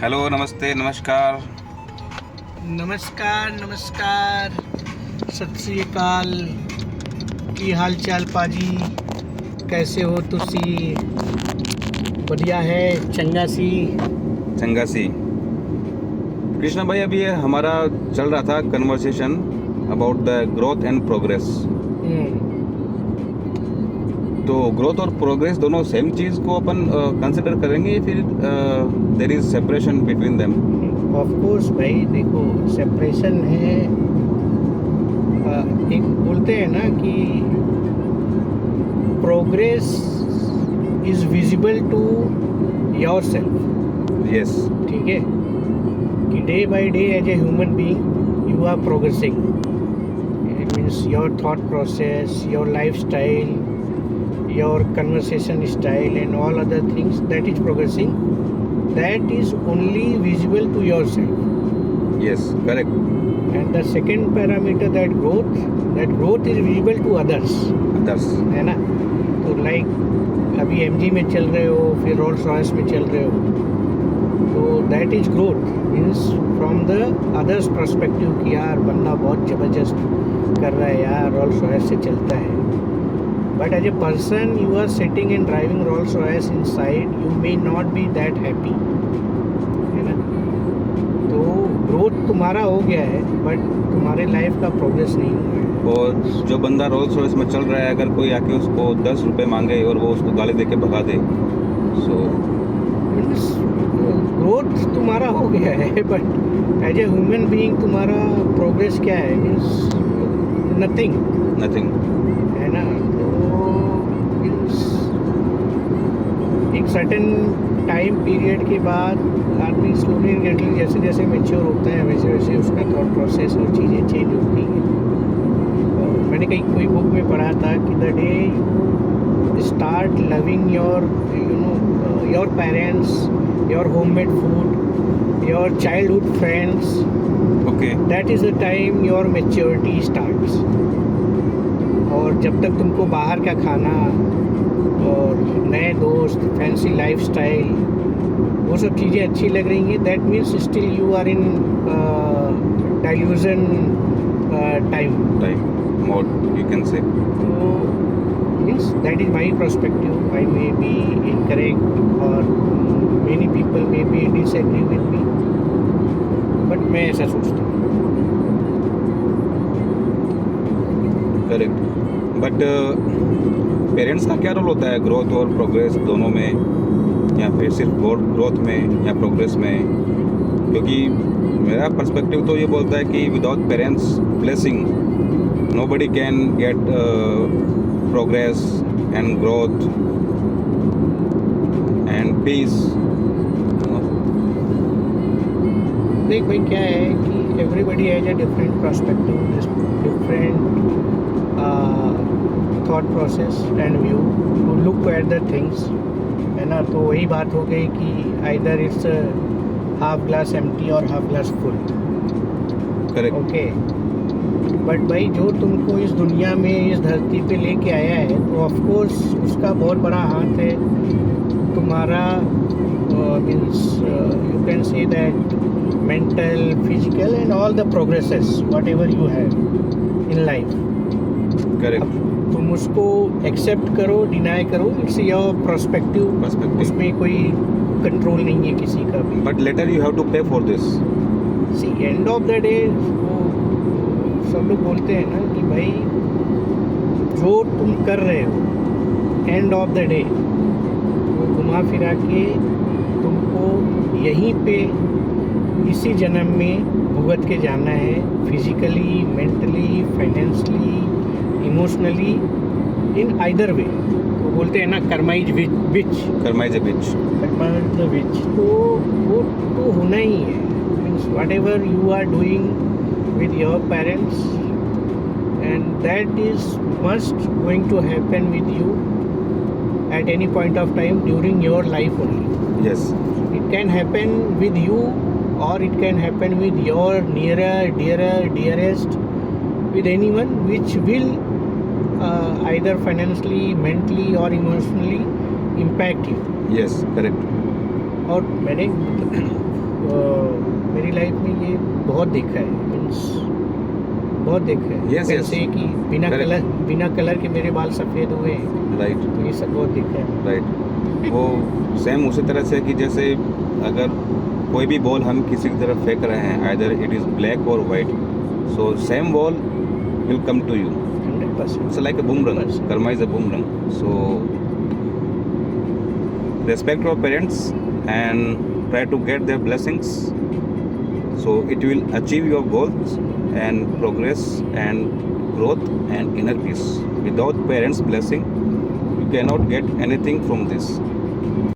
Hello, नमस्ते, नमस्कार। नमस्कार नमस्कार सत श्री अकाल। की हाल चाल पाजी, कैसे हो तुसी? बढ़िया है, चंगा सी। चंगा सी। कृष्णा भाई, अभी ये हमारा चल रहा था conversation about the growth and progress. तो ग्रोथ और प्रोग्रेस दोनों सेम चीज को अपन कंसिडर करेंगे या फिर there is separation between them? Of course भाई, देखो सेपरेशन है। एक बोलते हैं ना कि progress is visible to yourself. Yes. ठीक है कि day by day as a human being you are progressing. It means your thought process, your life style, your conversation style and all other things that is progressing, that is only visible to yourself. Yes, correct. And the second parameter, that growth is visible to others. है ना? तो like अभी MG में चल रहे हो, फिर Rolls Royce में चल रहे हो, तो that is growth, means from the others perspective कि यार बंदा बहुत ज़बरदस्त कर रहा है यार, रोल्स रॉयस से चलता है। But as a person, you are sitting and driving Rolls Royce inside, you may not be that happy, है ना? तो ग्रोथ तुम्हारा हो गया है, बट तुम्हारे लाइफ का प्रोग्रेस नहीं हुआ है। और जो बंदा रोल्स रॉयस में चल रहा है, अगर कोई आके उसको 10 रुपये मांगे और वो उसको गाली देके भगा दे, सो ग्रोथ तुम्हारा हो गया है, but as a human being तुम्हारा प्रोग्रेस क्या है? मीन्स नथिंग, है ना? एक सर्टेन टाइम पीरियड के बाद आदमी स्लोली एंड ग्रेजुअली जैसे जैसे मैच्योर होता है, वैसे वैसे उसका थॉट प्रोसेस और चीज़ें चेंज होती हैं। और मैंने कहीं कोई बुक में पढ़ा था कि the day you start loving your parents, your homemade food, your childhood friends, okay, that is the time your maturity starts. और जब तक तुमको बाहर का खाना और नए दोस्त, फैंसी लाइफस्टाइल, वो सब चीज़ें अच्छी लग रही हैं, that means still you are in delusion time mode, you can say. तो means that is my perspective. I may be incorrect और many people may be disagree with me, but मैं ऐसा सोचता हूँ। करेक्ट। बट पेरेंट्स का क्या role होता है ग्रोथ और प्रोग्रेस दोनों में, या फिर सिर्फ ग्रोथ में या प्रोग्रेस में? क्योंकि मेरा पर्सपेक्टिव तो ये बोलता है कि without parents blessing nobody can get progress and growth and peace. देख भाई, क्या है कि everybody has a different perspective, different thought process and view to look at the things, है ना? तो वही बात हो गई कि either it's half glass empty और half glass full. Correct. Okay, but भाई जो तुमको इस दुनिया में, इस धरती पे लेके आया है, तो ऑफ कोर्स उसका बहुत बड़ा हाथ है तुम्हारा। Means you can say that mental, physical and all the progresses what ever you have in life. Correct. तुम उसको एक्सेप्ट करो, डिनाई करो, इट्स योर पर्सपेक्टिव, उसमें कोई कंट्रोल नहीं है किसी का भी। But later you have to pay for this. See, end of the day वो सब लोग बोलते हैं ना कि भाई जो तुम कर रहे हो, एंड ऑफ द डे वो घुमा फिरा के तुमको यहीं पे इसी जन्म में भुगत के जाना है, physically, mentally, financially, emotionally, in either way. वो बोलते हैं ना, कर्मा इज बिच। तो वो तो होना ही है। Means whatever you are doing with your parents, and that is must going to happen with you at any point of time during your life only. Yes. It can happen with you, or it can happen with your dearest, with anyone which will either financially, mentally or emotionally impact you. Yes, correct. और मैंने मेरी life में ये बहुत देखा है, means बहुत देखा है। Yes, yes. जैसे कि Correct. बिना कलर के मेरे बाल सफ़ेद हुए हैं, राइट तो ये सब बहुत देखा है। राइट। वो सेम उसी तरह से कि जैसे अगर कोई भी बॉल हम किसी की तरफ फेंक रहे हैं, आइदर इट इज़ ब्लैक और white, so same ball will come to you. 100%. It's like a boomerang. 100%. Karma is a boomerang. So respect your parents and try to get their blessings. So it will achieve your goals and progress and growth and inner peace. Without parents' blessing, you cannot get anything from this.